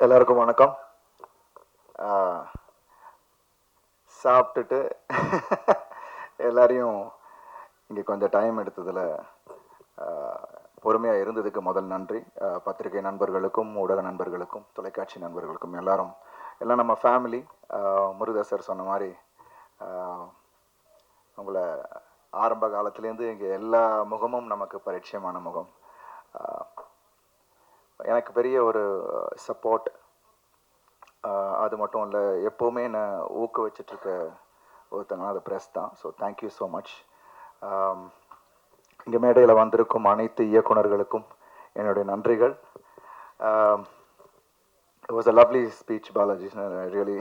எல்லாருக்கும் வணக்கம். ஆஹ் சாப்பிட்டுட்டு எல்லாரையும் இங்கே கொஞ்சம் டைம் எடுத்ததில் பொறுமையாக இருந்ததுக்கு முதல் நன்றி. பத்திரிகை நண்பர்களுக்கும், ஊடக நண்பர்களுக்கும், தொலைக்காட்சி நண்பர்களுக்கும் எல்லாம் நம்ம ஃபேமிலி. முருகதாஸ் சொன்ன மாதிரி உங்களை ஆரம்ப காலத்துலேருந்து இங்கே எல்லா முகமும் நமக்கு பரிச்சயமான முகம். எனக்கு பெரிய ஒரு சப்போர்ட். அது மட்டும் இல்லை, எப்போவுமே என்னை ஊக்குவிச்சிட்ருக்க ஒருத்தங்கன்னா அது ப்ரெஸ் தான். So thank you so much. இங்கே மேடையில் வந்திருக்கும் அனைத்து இயக்குனர்களுக்கும் என்னுடைய நன்றிகள். It was a lovely speech Balaji, really.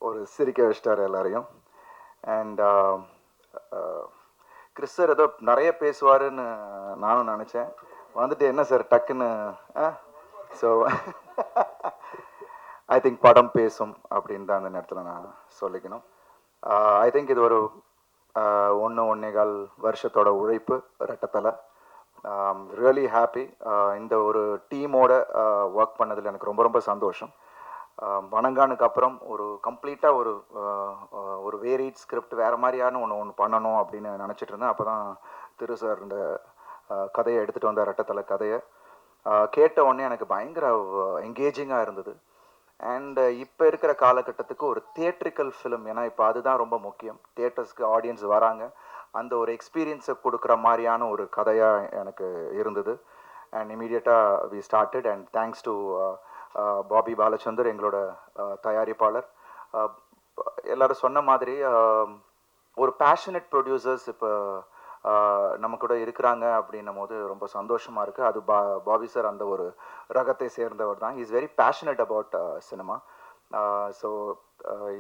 ஒரு சிரிக்க வச்சிட்டார் எல்லாரையும். அண்ட் கிறிஸ் சார் ஏதோ நிறைய பேசுவாருன்னு நானும் நினச்சேன். வந்துட்டு என்ன சார் டக்குன்னு ஸோ ஐ திங்க் படம் பேசும் அப்படின்னு தான் அந்த நேரத்தில் நான் சொல்லிக்கணும். ஐ திங்க் இது ஒரு 1.25 வருஷத்தோட உழைப்பு ரெட்டத்தலை. Really happy. இந்த ஒரு டீமோட ஒர்க் பண்ணதில் எனக்கு ரொம்ப ரொம்ப சந்தோஷம். வணங்கானுக்கு அப்புறம் ஒரு கம்ப்ளீட்டாக ஒரு வேரியட் ஸ்கிரிப்ட் வேறு மாதிரியான ஒன்று பண்ணணும் அப்படின்னு நினச்சிட்டு இருந்தேன். அப்போ தான் திரு சார் இந்த கதையை எடுத்துகிட்டு வந்தார், ரெட்டத்தலை கதையை. கேட்ட உடனே எனக்கு பயங்கர என்கேஜிங்காக இருந்தது. அண்ட் இப்போ இருக்கிற காலகட்டத்துக்கு ஒரு தியேட்ரிக்கல் ஃபிலிம், ஏன்னா இப்போ அதுதான் ரொம்ப முக்கியம். தியேட்டர்ஸ்க்கு ஆடியன்ஸ் வராங்க, அந்த ஒரு எக்ஸ்பீரியன்ஸை கொடுக்குற மாதிரியான ஒரு கதையாக எனக்கு இருந்தது. அண்ட் இமீடியட்டாக we started. And thanks to Bobby Balachandar, எங்களோட தயாரிப்பாளர். எல்லோரும் சொன்ன மாதிரி ஒரு பேஷனட் ப்ரொடியூசர்ஸ் இப்போ நம்ம கூட இருக்கிறாங்க அப்படின்னும் போது ரொம்ப சந்தோஷமாக இருக்குது. அது பாபி சார் அந்த ஒரு ரகத்தை சேர்ந்தவர் தான். Is very passionate about cinema. So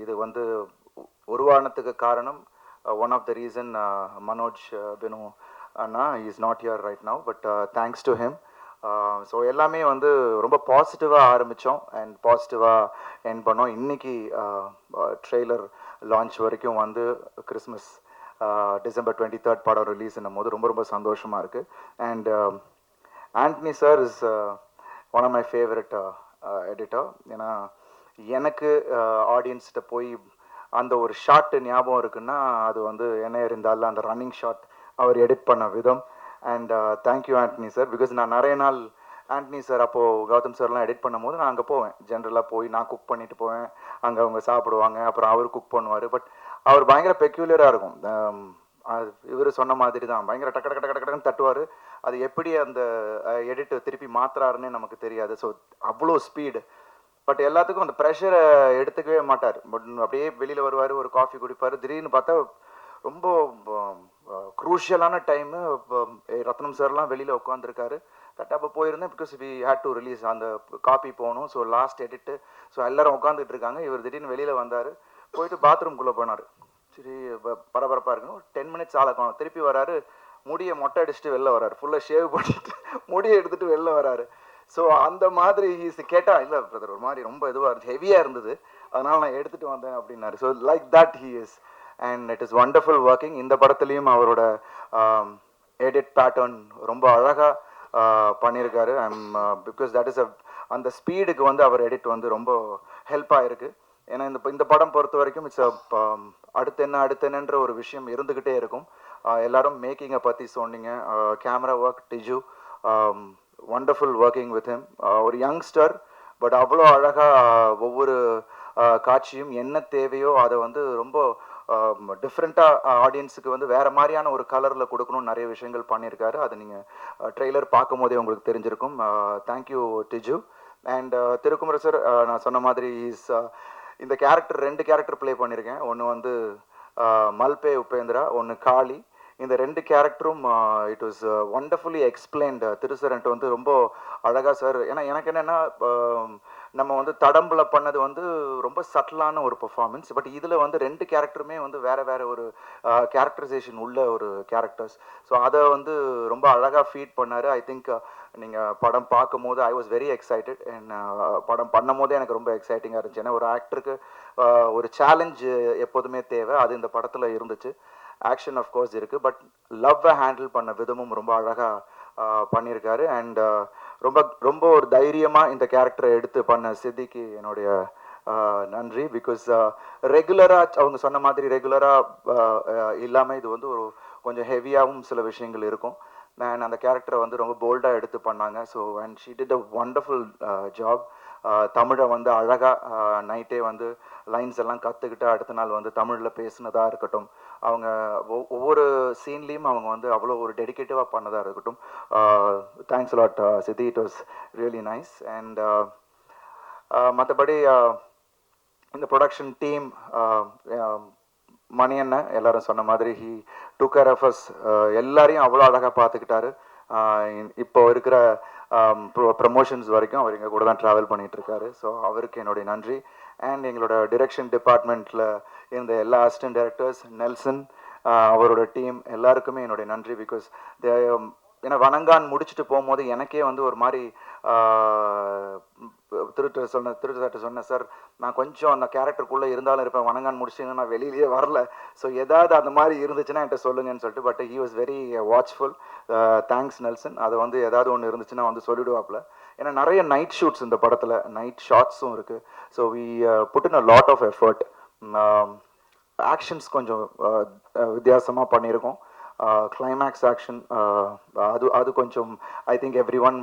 இது உருவானத்துக்கு காரணம் one of the reason Manoj Binu அண்ணா is not here right now, but thanks to him. So எல்லாமே ரொம்ப பாசிட்டிவாக ஆரம்பித்தோம் அண்ட் பாசிட்டிவாக என் பண்ணோம். இன்றைக்கி ட்ரெய்லர் லான்ச் வரைக்கும் கிறிஸ்மஸ் டிசம்பர் 23 படம் ரிலீஸ்னும் போது ரொம்ப ரொம்ப சந்தோஷமாக இருக்குது. And Antony sir is one of my favourite editor. ஏன்னா எனக்கு ஆடியன்ஸ்கிட்ட போய் அந்த ஒரு ஷாட்டு ஞாபகம் இருக்குன்னா அது என்ன இருந்தாலும் அந்த ரன்னிங் ஷாட் அவர் எடிட் பண்ண விதம். And thank you Antony sir. Because நான் நிறைய நாள் ஆண்டனி சார் அப்போது கௌதம் சார்லாம் எடிட் பண்ணும் போது நான் அங்கே போவேன். ஜென்ரலாக போய் நான் குக் பண்ணிட்டு போவேன், அங்கே அவங்க சாப்பிடுவாங்க, அப்புறம் அவர் குக் பண்ணுவார். பட் அவர் பயங்கர பெக்யூலராக இருக்கும். இவர் சொன்ன மாதிரி தான் பயங்கர டக்கு டக்கு டக்கு டக்குன்னு தட்டுவார். அது எப்படி அந்த எடிட் திருப்பி மாத்துறாருன்னு நமக்கு தெரியாது. ஸோ அவ்வளோ ஸ்பீடு. பட் எல்லாத்துக்கும் அந்த ப்ரெஷரை எடுத்துக்கவே மாட்டார். பட் அப்படியே வெளியில் வருவார், ஒரு காஃபி குடிப்பார். திடீர்னு பார்த்தா ரொம்ப க்ரூஷியலான டைமு. ரத்னம் சார்லாம் வெளியில் உட்காந்துருக்காரு. கரெக்டாக அப்போ போயிருந்தேன், because we had to release, அந்த காப்பி போகணும். So last edit. ஸோ எல்லோரும் உட்காந்துட்டு இருக்காங்க. இவர் திடீர்னு வெளியில் வந்தார், போயிட்டு பாத்ரூம்குள்ளே போனார். சரி பரபரப்பாக இருக்குன்னு 10 மினிட்ஸ் ஆளக்கணும். திருப்பி வராரு, முடியை மொட்டை அடிச்சுட்டு வெளில வராரு, ஃபுல்லாக ஷேவ் பண்ணிட்டு முடியை எடுத்துகிட்டு வெளில வராரு. ஸோ அந்த மாதிரி கேட்டால் இல்லை பிரதர், ஒரு மாதிரி ரொம்ப இதுவாக இருந்துச்சு, ஹெவியாக இருந்தது, அதனால் நான் எடுத்துகிட்டு வந்தேன் அப்படின்னாரு. So like that he is. And it is wonderful working. இந்த படத்துலையும் அவரோட எடிட் பேட்டர்ன் ரொம்ப அழகாக பண்ணியிருக்காரு. பிகாஸ் தட் இஸ் அந்த ஸ்பீடுக்கு அவர் எடிட் ரொம்ப ஹெல்ப் ஆகிருக்கு. ஏன்னா இந்த படம் பொறுத்த வரைக்கும் இட்ஸ் அடுத்து என்னன்ற ஒரு விஷயம் இருந்துக்கிட்டே இருக்கும். எல்லாரும் மேக்கிங்கை பற்றி சொன்னீங்க. Camera work Tiju, wonderful working with him. ஒரு யங்ஸ்டர், பட் அவ்வளோ அழகாக ஒவ்வொரு காட்சியும் என்ன தேவையோ அதை ரொம்ப டிஃப்ரெண்ட்டாக ஆடியன்ஸுக்கு வேறு மாதிரியான ஒரு கலரில் கொடுக்கணும்னு நிறைய விஷயங்கள் பண்ணியிருக்காரு. அது நீங்கள் ட்ரெய்லர் பார்க்கும் போதே உங்களுக்கு தெரிஞ்சிருக்கும். Thank you did you. அண்ட் திருக்குமர சார், நான் சொன்ன மாதிரி இந்த கேரக்டர் 2 கேரக்டர் ப்ளே பண்ணியிருக்கேன். ஒன்று மல்பே உபேந்திரா, ஒன்று காளி. இந்த 2 கேரக்டரும் it was wonderfully explained. Thiru sir ரொம்ப அழகாக சார். ஏன்னா எனக்கு என்னென்னா, நம்ம தடம்புல பண்ணது ரொம்ப சட்டிலான ஒரு பர்ஃபார்மன்ஸ். பட் இதில் 2 கேரக்டருமே வேறு ஒரு கேரக்டரைசேஷன் உள்ள ஒரு கேரக்டர்ஸ். ஸோ அதை ரொம்ப அழகாக ஃபீட் பண்ணார். ஐ திங்க் நீங்கள் படம் பார்க்கும் போது I was very excited. And படம் பண்ணும் போதே எனக்கு ரொம்ப எக்ஸைட்டிங்காக இருந்துச்சு. ஏன்னா ஒரு ஆக்டருக்கு ஒரு சேலஞ்சு எப்போதுமே தேவை, அது இந்த படத்தில் இருந்துச்சு. ஆக்ஷன் ஆஃப்கோர்ஸ் இருக்குது, பட் லவ்வை ஹேண்டில் பண்ண விதமும் ரொம்ப அழகாக பண்ணியிருக்காரு. அண்ட் ரொம்ப ரொம்ப ஒரு தைரியமாக இந்த கேரக்டரை எடுத்து பண்ண சித்திக்கு என்னுடைய நன்றி. பிகாஸ் ரெகுலராக அவங்க சொன்ன மாதிரி ரெகுலராக இல்லாமல் இது வந்து ஒரு கொஞ்சம் ஹெவியாகவும் சில விஷயங்கள் இருக்கும். நான் அந்த கேரக்டரை வந்து ரொம்ப போல்டாக எடுத்து பண்ணாங்க. So and she did a wonderful job. தமிழை வந்து அழகாக நைட்டே வந்து லைன்ஸ் எல்லாம் கற்றுக்கிட்டு அடுத்த நாள் வந்து தமிழில் பேசினதாக இருக்கட்டும், அவங்க ஒவ்வொரு சீன்லேயும் அவங்க வந்து அவ்வளோ ஒரு டெடிக்கேட்டிவாக பண்ணதாக இருக்கட்டும். Thanks lot Siddhi, it was really nice. And மற்றபடி இந்த ப்ரொடக்ஷன் டீம், மணி அண்ணன் எல்லாரும் சொன்ன மாதிரி he took care of us. எல்லாரையும் அவ்வளோ அழகாக பார்த்துக்கிட்டாரு. இப்போ இருக்கிற ப்ரமோஷன்ஸ் வரைக்கும் அவர் எங்கள் கூட தான் ட்ராவல் பண்ணிகிட்டு இருக்காரு. ஸோ அவருக்கு என்னுடைய நன்றி. அண்ட் எங்களோட டிரெக்ஷன் டிபார்ட்மெண்ட்டில் இருந்த எல்லா அசிஸ்டன்ட் டைரக்டர்ஸ், நெல்சன், அவரோட டீம் எல்லாருக்குமே என்னுடைய நன்றி. பிகாஸ் ஏன்னா வணங்கான் முடிச்சுட்டு போகும்போது எனக்கே வந்து ஒரு மாதிரி திருட்டு சொன்னேன், சார் நான் கொஞ்சம் அந்த கேரக்டருக்குள்ளே இருந்தாலும் இருப்பேன், வணங்கான் முடிச்சுங்கன்னா நான் வெளியிலேயே வரல, ஸோ ஏதாவது அந்த மாதிரி இருந்துச்சுன்னா என்கிட்ட சொல்லுங்கன்னு சொல்லிட்டு. But he was very watchful. Thanks Nelson. அது வந்து ஏதாவது ஒன்று இருந்துச்சுன்னா வந்து சொல்லிடுவாப்புல. ஏன்னா நிறைய நைட் ஷூட்ஸ் இந்த படத்தில், நைட் ஷாட்ஸும் இருக்குது. So we put in a lot of effort. Actions கொஞ்சம் வித்தியாசமாக பண்ணியிருக்கோம். கிளைமேக்ஸ் ஆக்ஷன் அது கொஞ்சம் I think everyone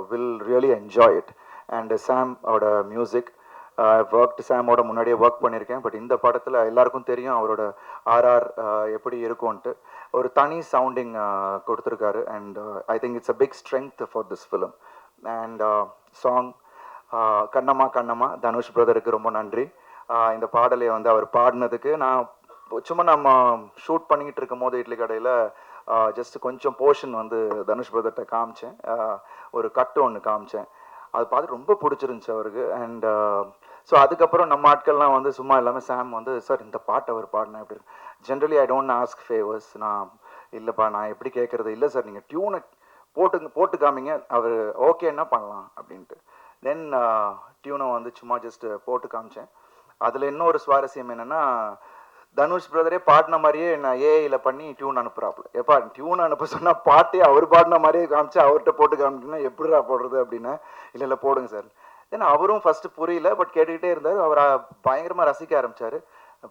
will really enjoy it. And சாமோட மியூசிக், ஒர்க் சாமோட முன்னாடியே ஒர்க் பண்ணியிருக்கேன். பட் இந்த படத்தில் எல்லாருக்கும் தெரியும் அவரோட ஆர்ஆர் எப்படி இருக்கும்ன்ட்டு. ஒரு தனி சவுண்டிங் கொடுத்துருக்காரு. And I think it's a big strength for this film. And song Kannamma Kannamma, Dhanush பிரதருக்கு ரொம்ப நன்றி. இந்த பாடலை வந்து அவர் பாடினதுக்கு நான் சும்மா நம்ம ஷூட் பண்ணிக்கிட்டு இருக்கும் போது இட்லி கடையில் ஜஸ்ட் கொஞ்சம் போர்ஷன் வந்து தனுஷ் பிரதர்கிட்ட காமிச்சேன். ஒரு கட்டு ஒன்று காமிச்சேன். அது பார்த்து ரொம்ப பிடிச்சிருந்துச்சு அவருக்கு. அண்ட் ஸோ அதுக்கப்புறம் நம்ம ஆட்கள்லாம் வந்து சும்மா இல்லாமல் சாம் வந்து, சார் இந்த பாட்டு அவர் பாடினேன் அப்படின்னு. Generally I don't ask favours. நான் இல்லைப்பா நான் எப்படி கேட்குறது, இல்லை சார் நீங்கள் டியூனை போட்டு காமிங்க, அவர் ஓகேன்னா பண்ணலாம் அப்படின்ட்டு. தென் டியூனை வந்து சும்மா ஜஸ்ட் போட்டு காமிச்சேன். அதில் இன்னொரு சுவாரஸ்யம் என்னென்னா, தனுஷ் பிரதரே பாடின மாதிரியே நான் ஏஐயில் பண்ணி டியூன் அனுப்புகிறாப்புல. எப்பா டியூன் அனுப்ப சொன்னால் பாட்டே அவர் பாடின மாதிரியே காமிச்சு அவர்கிட்ட போட்டு காமிச்சுன்னா எப்படிடா போடுறது அப்படின்னா, இல்லை போடுங்க சார். தென் அவரும் ஃபஸ்ட்டு புரியல, பட் கேட்டுக்கிட்டே இருந்தார். அவர் பயங்கரமாக ரசிக்க ஆரம்பித்தார்.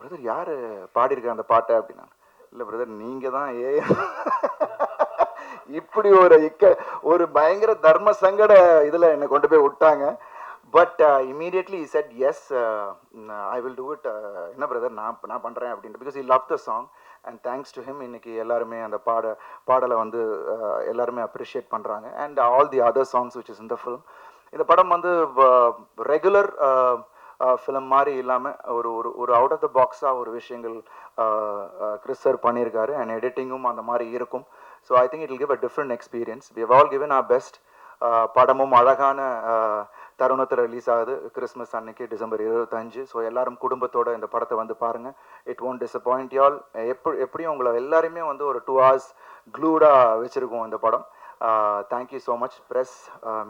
பிரதர் யார் பாடியிருக்க அந்த பாட்டை அப்படின்னா, இல்லை பிரதர் நீங்கள் தான் ஏஐ. இப்படி ஒரு பயங்கர தர்ம சங்கட இதில் என்னை கொண்டு போய் விட்டாங்க. But immediately he said yes, I will do it. என்ன பிரதர் நான் பண்ணுறேன் அப்படின்ட்டு. Because he loved the song and thanks to him இன்னைக்கு எல்லாருமே அந்த பாடலை வந்து எல்லாருமே அப்ரிஷியேட் பண்ணுறாங்க. And all the other songs which is in the film. இந்த படம் வந்து ரெகுலர் ஃபிலிம் மாதிரி இல்லாமல் ஒரு அவுட் ஆஃப் த பாக்ஸாக ஒரு விஷயங்கள் கிறிஸ் சார் பண்ணியிருக்காரு. அண்ட் எடிட்டிங்கும் அந்த மாதிரி இருக்கும். So I think it will give a different experience. We have all given our best. படமும் அழகான தருணத்தில் ரிலீஸ் ஆகுது கிறிஸ்மஸ் அன்னைக்கு டிசம்பர் 25. ஸோ எல்லாரும் குடும்பத்தோடு இந்த படத்தை வந்து பாருங்கள். It won't disappoint you all. எப்படியும் உங்களை எல்லாருமே வந்து ஒரு 2 hours க்ளூடாக வச்சுருக்கோம் இந்த படம். Thank you so much press,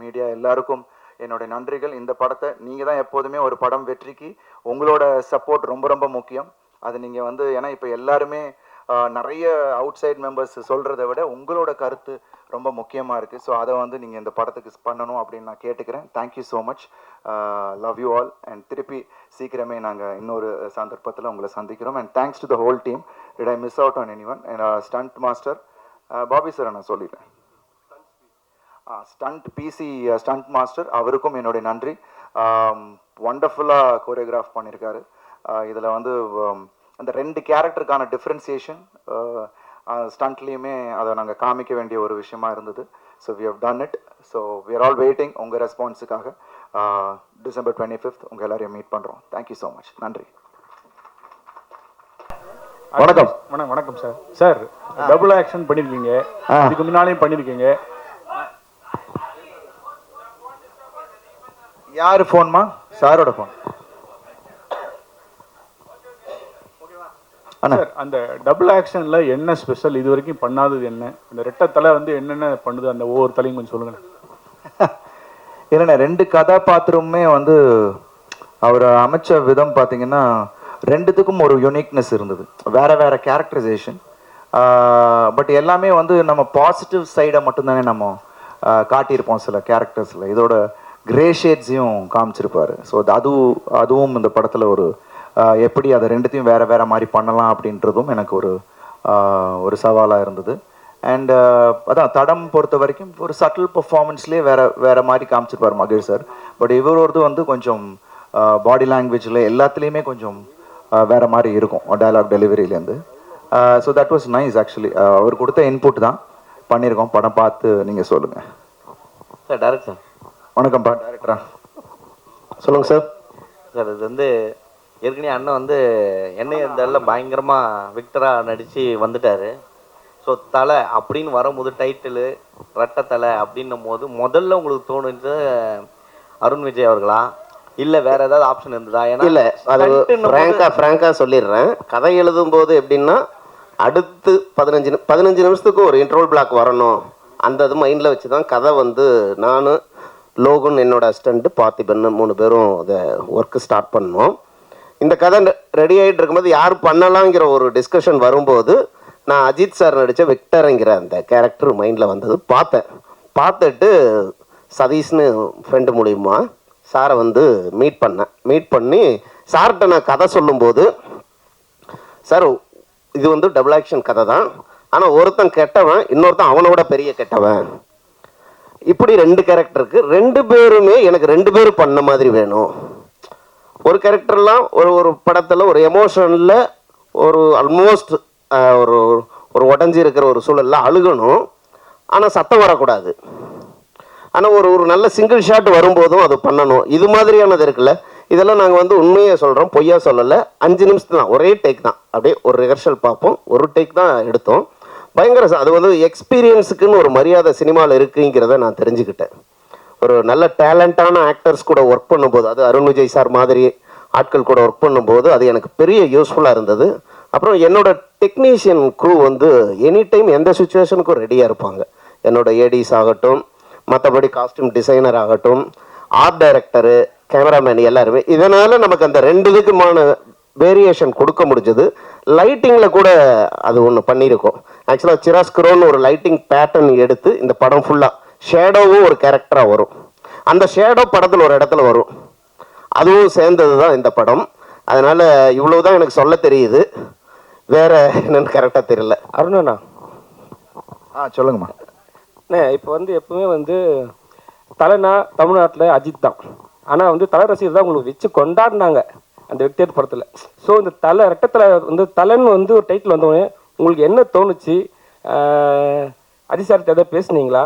media எல்லாருக்கும் என்னுடைய நன்றிகள். இந்த படத்தை நீங்கள் தான் எப்போதுமே ஒரு படம் வெற்றிக்கு உங்களோட சப்போர்ட் ரொம்ப ரொம்ப முக்கியம். அது நீங்கள் வந்து ஏன்னா இப்போ எல்லாருமே நிறைய அவுட் சைட் மெம்பர்ஸ் சொல்கிறத விட உங்களோட கருத்து ரொம்ப முக்கியமாக இருக்குது. ஸோ அதை வந்து நீங்கள் இந்த படத்துக்கு பண்ணணும் அப்படின்னு நான் கேட்டுக்கிறேன். Thank you so much. Love you all. And திருப்பி சீக்கிரமே நாங்கள் இன்னொரு சந்தர்ப்பத்தில் உங்களை சந்திக்கிறோம். And thanks to the whole team. Did I miss out on any one? Stunt master Bobby sir நான் சொல்லிட்டேன். ஸ்டண்ட் மாஸ்டர் அவருக்கும் என்னுடைய நன்றி. வண்டர்ஃபுல்லாக கோரியோகிராஃப் பண்ணியிருக்காரு. இதில் வந்து அந்த 2 கேரக்டருக்கான டிஃப்ரென்சியேஷன் ஸ்டண்ட்லேயுமே அதை நாங்கள் காமிக்க வேண்டிய ஒரு விஷயமா இருந்தது. So we have done it. So we are all waiting உங்கள் ரெஸ்பான்ஸுக்காக. டிசம்பர் 25 உங்கள் எல்லாரையும் மீட் பண்ணுறோம். Thank you so much. நன்றி. வணக்கம். வணக்கம் சார். சார் டபுள் ஆக்ஷன் பண்ணியிருக்கீங்க, இதுக்கு முன்னாலேயும் பண்ணியிருக்கீங்க. யார் ஃபோன்மா? சாரோட ஃபோன். சார் அந்த டபுள் ஆக்ஷனில் என்ன ஸ்பெஷல், இது வரைக்கும் பண்ணாதது என்ன? அந்த ரெட்டை தலை வந்து என்னென்ன பண்ணுது, அந்த ஒவ்வொரு தலையும் கொஞ்சம் சொல்லுங்கள். இல்லைண்ணே, 2 கதாபாத்திரமுமே வந்து அவர் அமைச்ச விதம் பார்த்தீங்கன்னா 2த்துக்கும் ஒரு யூனிக்னஸ் இருந்தது. வேற கேரக்டரைசேஷன். பட் எல்லாமே வந்து நம்ம பாசிட்டிவ் சைடை மட்டும்தானே நம்ம காட்டியிருப்போம் சில கேரக்டர்ஸில். இதோட கிரே ஷேட்ஸையும் காமிச்சிருப்பாரு. ஸோ அதுவும் இந்த படத்தில் ஒரு எப்படி அதை ரெண்டுத்தையும் வேறு வேறு மாதிரி பண்ணலாம் அப்படின்றதும் எனக்கு ஒரு சவாலாக இருந்தது. அண்ட் அதான் தடம் பொறுத்த வரைக்கும் ஒரு சட்டில் பர்ஃபார்மன்ஸ்லேயே வேறு மாதிரி காமிச்சிருப்பார் மகேஷ் சார். பட் இவரோடது வந்து கொஞ்சம் பாடி லாங்குவேஜில் எல்லாத்துலேயுமே கொஞ்சம் வேறு மாதிரி இருக்கும் டயலாக் டெலிவரியிலேருந்து. So that was nice actually. அவர் கொடுத்த இன்புட் தான் பண்ணியிருக்கோம். படம் பார்த்து நீங்கள் சொல்லுங்கள் சார். டேரக்ட் சார் வணக்கம்ப்பா. டேரக்டரா சொல்லுங்கள் சார். சார் இது வந்து ஏற்கனவே அண்ணன் வந்து என்னை இருந்தால பயங்கரமாக விக்டராக நடித்து வந்துட்டார். ஸோ தலை அப்படின்னு வரும்போது டைட்டிலு ரெட்டை தலை அப்படின்னும் போது முதல்ல உங்களுக்கு தோணுச்சு அருண் விஜய் அவர்களா இல்லை வேற ஏதாவது ஆப்ஷன் இருந்ததா? ஏன்னா இல்லை, அது ஃப்ராங்காக சொல்லிடுறேன். கதை எழுதும்போது எப்படின்னா அடுத்து 15 நிமிஷத்துக்கு ஒரு இன்ட்ரோல் பிளாக் வரணும், அந்த இது மைண்டில் வச்சு தான் கதை வந்து நான் லோகன் என்னோட அசிஸ்டண்ட்டு பார்த்திபன் 3 பேரும் அதை ஒர்க்கு ஸ்டார்ட் பண்ணோம். இந்த கதை ரெடி ஆகிட்டு இருக்கும்போது யார் பண்ணலாங்கிற ஒரு டிஸ்கஷன் வரும்போது நான் அஜித் சார் நடித்த விக்டருங்கிற அந்த கேரக்டர் மைண்டில் வந்தது. பார்த்துட்டு சதீஷ்னு ஃப்ரெண்டு மூலியமா சாரை வந்து மீட் பண்ணி சார்கிட்ட நான் கதை சொல்லும்போது, சார் இது வந்து டபுள் ஆக்ஷன் கதை தான், ஆனால் ஒருத்தன் கெட்டவன், இன்னொருத்தன் அவனோட பெரிய கெட்டவன், இப்படி 2 கேரக்டருக்கு 2 பேருமே எனக்கு 2 பேரும் பண்ண மாதிரி வேணும். ஒரு கேரக்டர்லாம் ஒரு படத்தில் ஒரு எமோஷனில் ஒரு ஆல்மோஸ்ட் ஒரு உடஞ்சி இருக்கிற ஒரு சூழலில் அழுகணும், ஆனால் சத்தம் வரக்கூடாது. ஆனால் ஒரு நல்ல சிங்கிள் ஷாட் வரும்போதும் அது பண்ணணும். இது மாதிரியானது இருக்குல்ல, இதெல்லாம் நாங்கள் வந்து உண்மையாக சொல்கிறோம், பொய்யா சொல்லலை. 5 நிமிஷத்து தான், ஒரே டேக் தான், அப்படியே ஒரு ரிஹர்சல் பார்ப்போம், ஒரு டேக் தான் எடுத்தோம். பயங்கர அது வந்து எக்ஸ்பீரியன்ஸுக்குன்னு ஒரு மரியாதை சினிமாவில் இருக்குங்கிறத நான் தெரிஞ்சுக்கிட்டேன். ஒரு நல்ல டேலண்டான ஆக்டர்ஸ் கூட ஒர்க் பண்ணும்போது, அது அருண் விஜய் சார் மாதிரி ஆட்கள் கூட ஒர்க் பண்ணும்போது அது எனக்கு பெரிய யூஸ்ஃபுல்லாக இருந்தது. அப்புறம் என்னோட டெக்னீஷியன் க்ரூ வந்து எனி டைம் எந்த சுச்சுவேஷனுக்கும் ரெடியாக இருப்பாங்க. என்னோட ஏடிஸ் ஆகட்டும், மற்றபடி காஸ்டியூம் டிசைனர் ஆகட்டும், ஆர்ட் டைரக்டரு, கேமராமேன் எல்லாருமே. இதனால் நமக்கு அந்த 2 இதுக்குமான வேரியேஷன் கொடுக்க முடிஞ்சது. லைட்டிங்கில் கூட அது ஒன்று பண்ணியிருக்கோம். ஆக்சுவலாக சிராஸ்குரோன்னு ஒரு லைட்டிங் பேட்டர்ன் எடுத்து இந்த படம் ஃபுல்லாக ஷேடோவும் ஒரு கேரக்டராக வரும். அந்த ஷேடோ படத்தில் ஒரு இடத்துல வரும், அதுவும் சேர்ந்தது தான் இந்த படம். அதனால் இவ்வளவு தான் எனக்கு சொல்ல தெரியுது, வேற என்னன்னு கரெக்டாக தெரியல. அருணண்ணா சொல்லுங்கம்மா. இப்போ வந்து எப்பவுமே வந்து தலைனா தமிழ்நாட்டில் அஜித் தான், ஆனால் வந்து தலை ரசிகர் தான் உங்களுக்கு வச்சு கொண்டாடினாங்க அந்த வெக்டர் படத்தில். ஸோ இந்த ரெட்டத்தலை வந்து தலைன்னு வந்து ஒரு டைட்டில் வந்தோடனே உங்களுக்கு என்ன தோணுச்சு? அஜித் சார்கிட்ட எதாவது பேசுனீங்களா?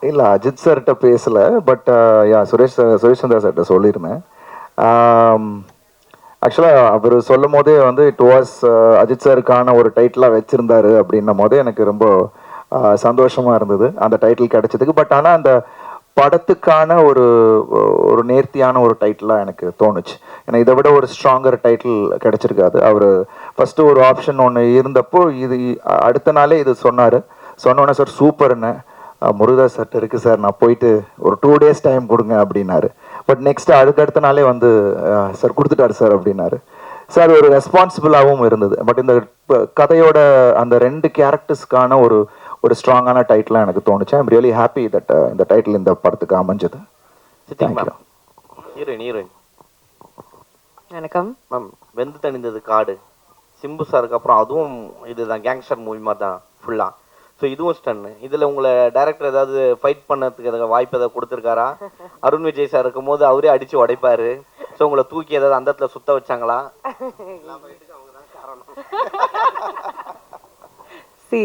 இல்லை, அஜித் சார்கிட்ட பேசலை, பட் சுரேஷ் சந்திரா சார்கிட்ட சொல்லியிருந்தேன். ஆக்சுவலாக அவர் சொல்லும் போதே வந்து இட் வாஸ் அஜித் சாருக்கான ஒரு டைட்டிலாக வச்சுருந்தாரு அப்படின்னும் போதே எனக்கு ரொம்ப சந்தோஷமாக இருந்தது அந்த டைட்டில் கிடைச்சதுக்கு. பட் ஆனால் அந்த படத்துக்கான ஒரு நேர்த்தியான ஒரு டைட்டிலாக எனக்கு தோணுச்சு. ஏன்னா இதை விட ஒரு ஸ்ட்ராங்கர் டைட்டில் கிடைச்சிருக்காது. அவர் ஃபஸ்ட்டு ஒரு ஆப்ஷன் ஒன்று இருந்தப்போ இது அடுத்த நாளே இது சொன்னோன்னே சார் சூப்பர்னு முருகதாஸ் சார் இருக்குது சார், நான் போயிட்டு ஒரு 2 days டைம் கொடுங்க அப்படின்னாரு. பட் நெக்ஸ்ட் அடுத்த நாளே வந்து சார் கொடுத்துட்டாரு சார் அப்படின்னாரு. சார் ஒரு ரெஸ்பான்சிபிளாகவும் இருந்தது. பட் இந்த கதையோட அந்த 2 கேரக்டர்ஸ்க்கான ஒரு ஸ்ட்ராங்கான டைட்டிலாக எனக்கு தோணுச்சு. ஐம் ரியலி ஹாப்பி தட் இந்த டைட்டில் இந்த படத்துக்கு அமைஞ்சது. ஹீரோயின் வணக்கம் மேம். வெந்து தணிந்தது காடு சிம்பு சாருக்கு அப்புறம் அதுவும் இதுதான் கேங்ஸ்டர் மூவி மாதிரி தான் ஃபுல்லாக. ஸோ இதுவும் ஸ்டன்னு. இதில் உங்களை டைரக்டர் ஏதாவது ஃபைட் பண்ணதுக்கு ஏதாவது வாய்ப்பு ஏதாவது கொடுத்துருக்காரா? அருண் விஜய் சார் இருக்கும் போது அவரே அடித்து உடைப்பாரு. ஸோ உங்களை தூக்கி ஏதாவது அந்த இடத்துல சுத்த வச்சாங்களா? சி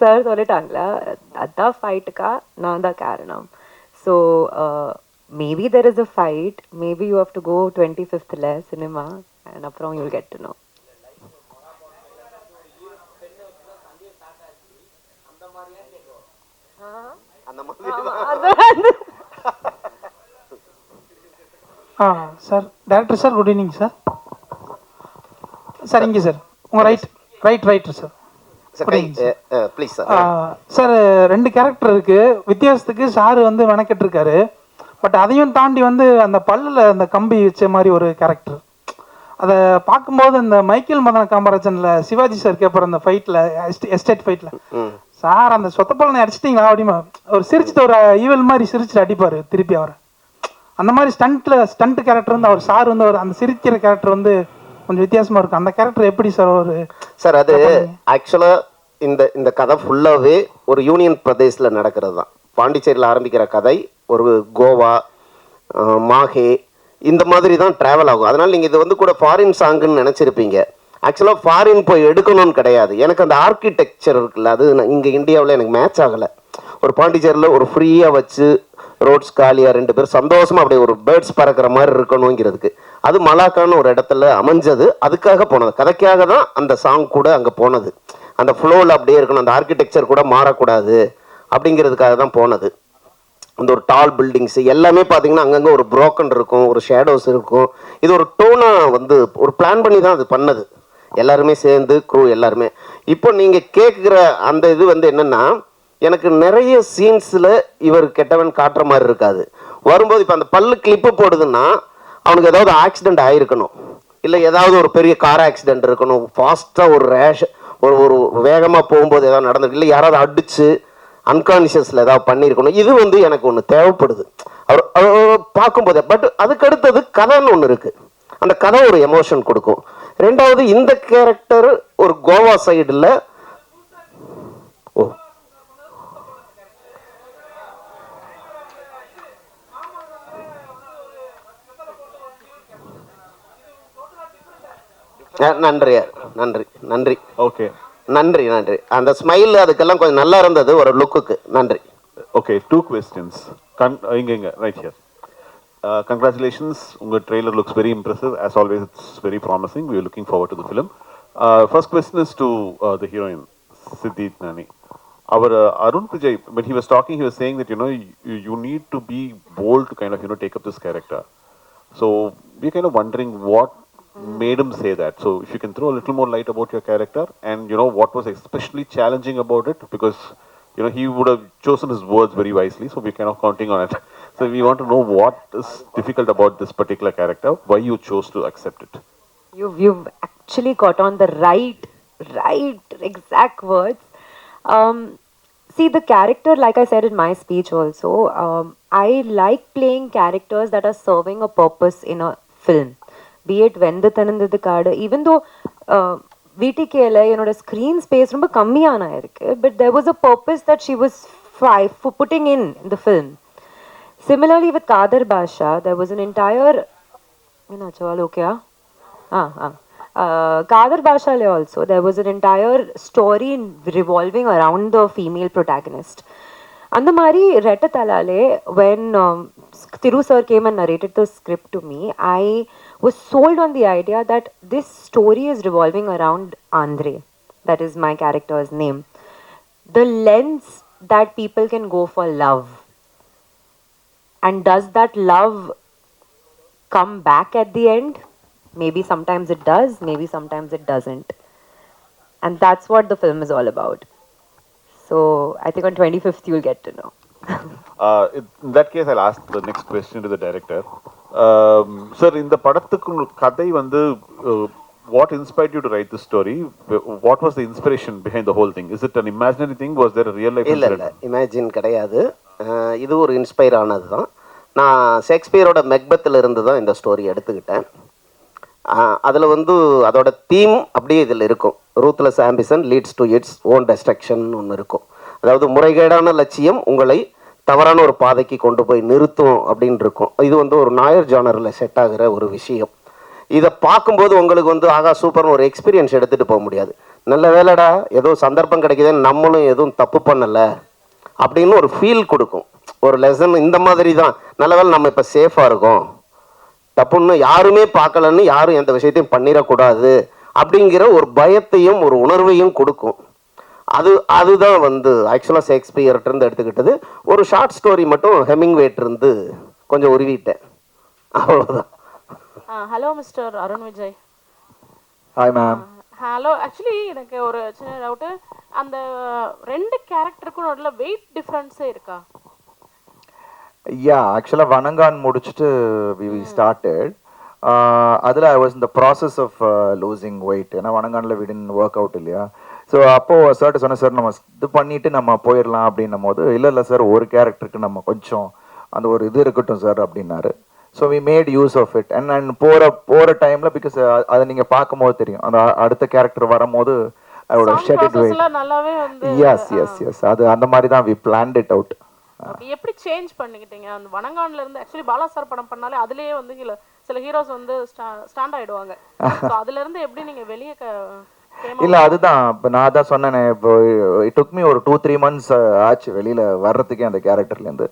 சார் சொல்லிட்டாங்களா, அதான் ஃபைட்டுக்கா நான் தான் காரணம். So maybe there is a fight, maybe you have to go 25th cinema and அப்புறம் you will get to know. Sir director sir, good evening sir. Sir இங்கே சார் உங்கள் right sir. Please sir. Sir 2 character இருக்கு. வித்தியாசத்துக்கு sir வந்து மெனக்கெட்டிருக்காரு. But அதையும் தாண்டி வந்து அந்த பல்லில் அந்த கம்பி வச்ச மாதிரி ஒரு கேரக்டர், அதை பார்க்கும்போது இந்த மைக்கேல் மதன காமராஜனில் சிவாஜி சார் கேட்பார் அந்த ஃபைட்டில், எஸ்டேட் ஃபைட்டில், சார் அந்த சொத்தப்பழனை அடிச்சிட்டிங்களா அப்படிமா ஒரு சிரிச்சுட்டு ஒரு ஈவல் மாதிரி சிரிச்சுட்டு அடிப்பார் திருப்பி அவரை. அந்த மாதிரி ஸ்டண்ட் கேரக்டர் வந்து அவர் சார் வந்து ஒரு அந்த சிரிக்கிற கேரக்டர் வந்து கொஞ்சம் வித்தியாசமாக இருக்கும். அந்த கேரக்டர் எப்படி சார் ஒரு சார் அது ஆக்சுவலாக இந்த கதை ஃபுல்லாகவே ஒரு யூனியன் பிரதேசில் நடக்கிறது தான். பாண்டிச்சேரியில் ஆரம்பிக்கிற கதை ஒரு கோவா, மாஹே இந்த மாதிரி தான் ட்ராவல் ஆகும். அதனால் நீங்கள் இது வந்து கூட ஃபாரின் சாங்குன்னு நினச்சிருப்பீங்க. ஆக்சுவலாக ஃபாரின் போய் எடுக்கணும்னு கிடையாது. எனக்கு அந்த ஆர்கிடெக்சர் இருக்குல்ல, அது இங்கே இந்தியாவில் எனக்கு மேட்ச் ஆகலை. ஒரு பாண்டிச்சேரியில் ஒரு ஃப்ரீயாக வச்சு ரோட்ஸ் காலியாக 2 பேர் சந்தோஷமாக அப்படியே ஒரு பேர்ட்ஸ் பறக்கிற மாதிரி இருக்கணுங்கிறதுக்கு அது மலாக்கான்னு ஒரு இடத்துல அமைஞ்சது. அதுக்காக போனது, கதைக்காக தான் அந்த சாங் கூட அங்கே போனது. அந்த ஃப்ளோவில் அப்படியே இருக்கணும், அந்த ஆர்கிடெக்சர் கூட மாறக்கூடாது அப்படிங்கிறதுக்காக தான் போனது. அந்த ஒரு டால் பில்டிங்ஸ் எல்லாமே பார்த்தீங்கன்னா அங்கங்கே ஒரு புரோக்கன் இருக்கும், ஒரு ஷேடோஸ் இருக்கும். இது ஒரு டோனாக வந்து ஒரு பிளான் பண்ணி தான் அது பண்ணது, எல்லாருமே சேர்ந்து க்ரூ எல்லாருமே. இப்போ நீங்கள் கேட்குற அந்த இது வந்து என்னென்னா, எனக்கு நிறைய சீன்ஸில் இவர் கெட்டவன் காட்டுற மாதிரி இருக்காது. வரும்போது இப்போ அந்த பல்லு கிளிப்பு போடுதுன்னா அவனுக்கு ஏதாவது ஆக்சிடெண்ட் ஆகிருக்கணும், இல்லை ஏதாவது ஒரு பெரிய கார் ஆக்சிடெண்ட் இருக்கணும், ஃபாஸ்ட்டாக ஒரு ஒரு வேகமாக போகும்போது ஏதாவது நடந்திருக்கு, இல்லை யாராவது அடித்து அன்கான்ஷியஸில் ஏதாவது பண்ணியிருக்கணும். இது வந்து எனக்கு ஒன்று தேவைப்படுது அவர் பார்க்கும்போதே. பட் அதுக்கு அடுத்தது கதைன்னு ஒன்று இருக்குது, அந்த கதை ஒரு எமோஷன் கொடுக்கும். ரெண்டாவது இந்த கேரக்டர் ஒரு கோவா சைடில் நன்றி நன்றி நன்றி ஓகே நன்றி நன்றி. அந்த ஸ்மைல் அதுக்கெல்லாம் கொஞ்சம் நல்லா இருந்தது ஒரு லுக்குக்கு. நன்றி. Okay, 2 questions. இங்க ரைட் ஹியர். Congratulations, உங்க trailer looks very impressive. As always, it's very promising. We are looking forward to the film. First question is to the heroine, Siddhi Nani. Our Arun Vijay, when he was talking, he was saying that, you need to be bold to kind of, take up this character. So we're kind of wondering what made him say that. So if you can throw a little more light about your character and, what was especially challenging about it, because, he would have chosen his words very wisely, so we're kind of counting on it. So we want to know what is difficult about this particular character, why you chose to accept it. You've actually got on the right exact words. See, the character, like I said in my speech also, I like playing characters that are serving a purpose in a film. Be it Vendu Thanandadu Kaadu, even though VTKல என்னோட screen space ரொம்ப கம்மியான இருக்கு, but there was a purpose that she was putting in the film. Similarly with Kader Basha, there was an entire Kader Basha also, there was an entire story revolving around the female protagonist. அந்த மாதிரி ரெட்டத்தலாலே when Thiru sir came and narrated the script to me, I was sold on the idea that this story is revolving around Andre. That is my character's name. The lens that people can go for love. And does that love come back at the end? Maybe sometimes it does, maybe sometimes it doesn't. And that's what the film is all about. So I think on 25th you'll get to know. In that case, I'll ask the next question to the director. Sir, in the படத்துக்கு கதை வந்து what inspired you to write this story? What was the inspiration behind the whole thing? Is it an imaginary thing? Was there a real life incident? இல்லை imagine கிடையாது. இது ஒரு inspire ஆனது தான். நான் ஷேக்ஸ்பியரோட மெக்பத்தில் இருந்து தான் இந்த ஸ்டோரி எடுத்துக்கிட்டேன். அதில் வந்து அதோட தீம் அப்படியே இதில் இருக்கும். Ruthless ambition leads to its own destruction ஒன்று இருக்கும். அதாவது முறைகேடான லட்சியம் உங்களை தவறான ஒரு பாதைக்கு கொண்டு போய் நிறுத்தும் அப்படின்னு இருக்கும். இது வந்து ஒரு நாயர் ஜானரில் செட் ஆகிற ஒரு விஷயம். இதை பார்க்கும்போது உங்களுக்கு வந்து ஆகா சூப்பர்னு ஒரு எக்ஸ்பீரியன்ஸ் எடுத்துகிட்டு போக முடியாது. நல்ல வேலைடா ஏதோ சந்தர்ப்பம் கிடைக்குதுன்னு நம்மளும் எதுவும் தப்பு பண்ணலை அப்படின்னு ஒரு ஃபீல் கொடுக்கும், ஒரு லெசன். இந்த மாதிரி தான் நல்ல வேலை நம்ம இப்போ சேஃபாக இருக்கோம், தப்புன்னு யாருமே பார்க்கலன்னு யாரும் எந்த விஷயத்தையும் பண்ணிடக்கூடாது அப்படிங்கிற ஒரு பயத்தையும் ஒரு உணர்வையும் கொடுக்கும். அதுதான் வந்து ஆக்சுவலாக ஷேக்ஸ்பியர்கிட்டருந்து எடுத்துக்கிட்டது. ஒரு ஷார்ட் ஸ்டோரி மட்டும் ஹெமிங்வேட்டிருந்து கொஞ்சம் உருவிட்டேன், அவ்வளோதான். Hello mister Arun Vijay. Hi ma'am. Hello, actually எனக்கு ஒரு சின்ன டவுட்டு, அந்த 2 கேரக்டருக்கும் நடுவில் வெயிட் டிஃப்ரென்ஸே இருக்கா? ஆக்சுவலாக வணங்கான் முடிச்சுட்டு வி ஸ்டார்டட். அதில் ஐ வாஸ் இந்த ப்ராசஸ் ஆஃப் லூசிங் வெயிட். ஏன்னா வணங்கானில் வி டிட்ன்ட் ஒர்க் அவுட் இல்லையா. ஸோ அப்போது சார்ட்ட சொன்னேன், சார் நம்ம இது பண்ணிவிட்டு நம்ம போயிடலாம் அப்படின்னும் போது, இல்லை சார் ஒரு கேரக்டருக்கு நம்ம கொஞ்சம் அந்த ஒரு இது இருக்கட்டும் சார் அப்படின்னாரு. So we made use of it. And போகிற டைமில் பிகாஸ் அதை நீங்கள் பார்க்கும்போது தெரியும், அந்த அடுத்த கேரக்டர் வரும்போது I would have shot it way. நல்லாவே வந்து எஸ் அது அந்த மாதிரி தான் வி பிளான்ட் இட் அவுட். எப்படி சேஞ்ச் பண்ணிக்கிட்டீங்க அந்த வணங்கான்ல இருந்து? ஆக்சுவலி பாலா சார் படம் பண்ணாலே அதுலயே வந்து சில ஹீரோஸ் வந்து ஸ்டாண்ட் ஆயிடுவாங்க. ஸோ அதுல இருந்து எப்படி நீங்க வெளியே இல்லை அதுதான் இப்போ நான் தான் சொன்னேனே, இப்போ இட் டுக் மீ ஒரு 2-3 months ஆச்சு வெளியில் வர்றதுக்கே அந்த கேரக்டர்லேருந்து.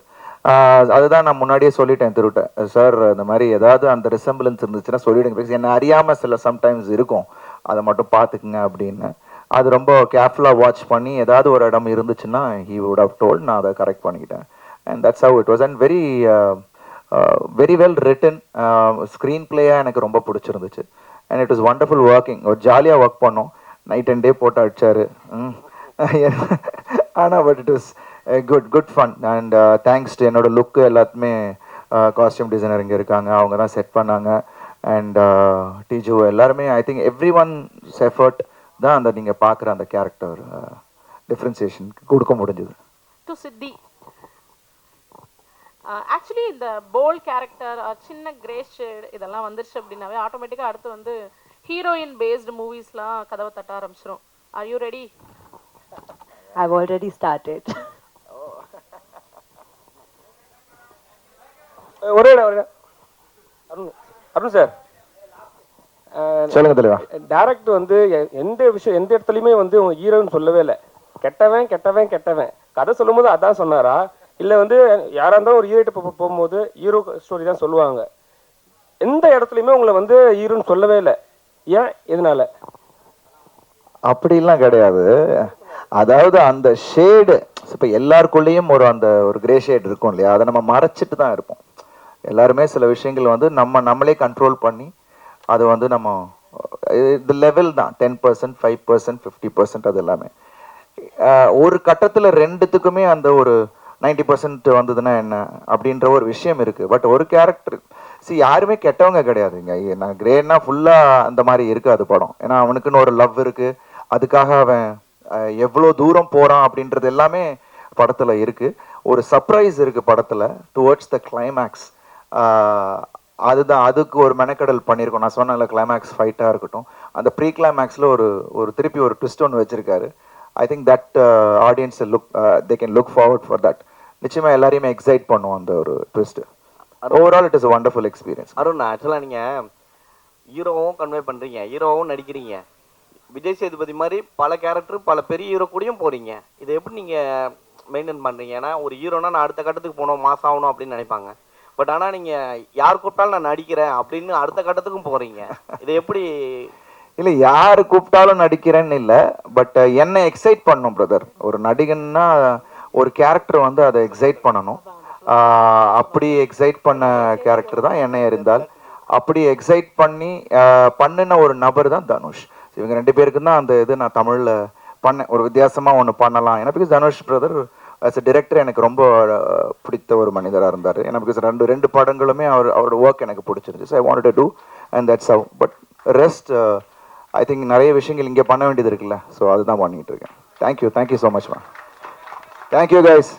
அதுதான் நான் முன்னாடியே சொல்லிட்டேன் திருவிட்டேன், சார் இந்த மாதிரி ஏதாவது அந்த ரிசம்பிளன்ஸ் இருந்துச்சுன்னா சொல்லிவிடுங்க, பிகாஸ் என்ன அறியாமல் சில சம்டைம்ஸ் இருக்கும், அதை மட்டும் பார்த்துக்குங்க அப்படின்னு. அது ரொம்ப கேர்ஃபுல்லாக வாட்ச் பண்ணி ஏதாவது ஒரு இடம் இருந்துச்சுன்னா ஹீ வுட் ஹவ் டோல்ட், நான் அதை கரெக்ட் பண்ணிக்கிட்டேன். And that's how it was. And very well written screen பிளேயாக எனக்கு ரொம்ப பிடிச்சிருந்துச்சு. And it was wonderful working. ஒரு ஜாலியாக ஒர்க் பண்ணோம், நைட் அண்ட் டே போட்டு அடிச்சாரு. ஆனால் but it was good fun. And thanks to என்னோட லுக்கு எல்லாத்துமே காஸ்டியூம் டிசைனர் இங்கே இருக்காங்க, அவங்க தான் செட் பண்ணாங்க. அண்ட் டிஜு எல்லாருமே ஐ திங்க் எவ்ரி ஒன்ஸ் எஃபர்ட் தான் அந்த நீங்கள் பார்க்குற அந்த கேரக்டர் டிஃப்ரென்சியேஷன் கொடுக்க முடிஞ்சது. டு சித்தி ஆக்சுவலி இந்த போல்ட் கேரக்டர் சின்ன கிரே ஷேட் இதெல்லாம் வந்துருச்சு அப்படின்னாவே ஆட்டோமேட்டிக்காக அடுத்து வந்து ஹீரோயின் பேஸ்டு மூவிஸ்லாம் கதவை தட்ட ஆரம்பிச்சிடும். Are you ready? I've already started. ஒரே அருண் சார் சொல்லுங்க தலைவா. டேரக்ட் வந்து எந்த இடத்துலையுமே வந்து ஹீரோன்னு சொல்லவே இல்லை. கெட்டவன் கெட்டவன் கெட்டவன் கதை சொல்லும்போது அதான் சொன்னாரா, இல்லை வந்து யாராக இருந்தாலும் ஒரு ஹீரோட்ட போகும்போது ஹீரோ ஸ்டோரி தான் சொல்லுவாங்க. எந்த இடத்துலையுமே உங்களை வந்து ஹீரோன்னு சொல்லவே இல்லை. ஏன், எதனால? அப்படிலாம் கிடையாது. அதாவது அந்த ஷேடு இப்போ எல்லாருக்குள்ளேயும் ஒரு கிரே ஷேட் இருக்கும் இல்லையா, அதை நம்ம மறைச்சிட்டு தான் இருப்போம். எல்லாருமே சில விஷயங்கள் வந்து நம்மளே கண்ட்ரோல் பண்ணி அது வந்து நம்ம இந்த லெவல் தான் 10%, 5%, 50% அது எல்லாமே. ஒரு கட்டத்தில் ரெண்டுத்துக்குமே அந்த ஒரு 90% வந்ததுன்னா என்ன அப்படின்ற ஒரு விஷயம் இருக்குது. பட் ஒரு கேரக்டர் யாருமே கெட்டவங்க கிடையாதுங்க. நான் கிரேட்னா ஃபுல்லாக அந்த மாதிரி இருக்காது படம். ஏன்னா அவனுக்குன்னு ஒரு லவ் இருக்குது, அதுக்காக அவன் எவ்வளோ தூரம் போகிறான் அப்படின்றது எல்லாமே படத்தில் இருக்குது. ஒரு சர்ப்ரைஸ் இருக்குது படத்தில் டுவர்ட்ஸ் த கிளைமேக்ஸ். அதுதான் அதுக்கு ஒரு மெனக்கடல் பண்ணியிருக்கோம். நான் சொன்னேன்ல, கிளைமேக்ஸ் ஃபைட்டாக இருக்கட்டும், அந்த ப்ரீ கிளைமேக்ஸில் ஒரு திருப்பி ஒரு ட்விஸ்ட் ஒன்று வச்சுருக்காரு. I think that audience they can look forward for that. நிச்சயமாக எல்லாரையுமே எக்ஸைட் பண்ணுவோம் அந்த ஒரு twist. Overall it is a wonderful experience. Arun, ஆக்சுவலாக நீங்கள் ஹீரோவும் கன்வே பண்ணுறீங்க, ஹீரோவும் நடிக்கிறீங்க, விஜய் சேதுபதி மாதிரி பல கேரக்டர் பல பெரிய ஹீரோ கூடயும் போகிறீங்க. இதை எப்படி நீங்கள் மெயின்டைன் பண்ணுறீங்க? ஏன்னா ஒரு ஹீரோனா நான் அடுத்த கட்டத்துக்கு போகணும், மாஸ் ஆகணும் அப்படின்னு நினைப்பாங்க. பட் ஆனால் நீங்கள் யார் கூப்பிட்டாலும் நான் நடிக்கிறேன் அப்படின்னு அடுத்த கட்டத்துக்கும் போகிறீங்க. இதை எப்படி? இல்லை, யார் கூப்பிட்டாலும் நடிக்கிறேன்னு இல்லை, பட் என்னை எக்ஸைட் பண்ணும் பிரதர். ஒரு நடிகன்னா ஒரு கேரக்டர் வந்து அதை எக்ஸைட் பண்ணணும். அப்படி எக்ஸைட் பண்ண கேரக்டர் தான் என்னை இருந்தால். அப்படி எக்ஸைட் பண்ணி பண்ணின ஒரு நபர் தான் தனுஷ். இவங்க 2 பேருக்கு தான் அந்த இது நான் தமிழில் பண்ணேன். ஒரு வித்தியாசமாக ஒன்று பண்ணலாம். ஏன்னா because Dhanush brother as a director எனக்கு ரொம்ப பிடித்த ஒரு மனிதராக இருந்தார். ஏன்னா பிகாஸ் ரெண்டு படங்களுமே அவரோட ஒர்க் எனக்கு பிடிச்சிருந்துச்சு. So I wanted to do and that's how. But rest I think நிறைய விஷயங்கள் இங்கே பண்ண வேண்டியது இருக்குல்ல, ஸோ அதுதான் பண்ணிகிட்டு இருக்கேன். Thank you so much ma'am. Thank you guys.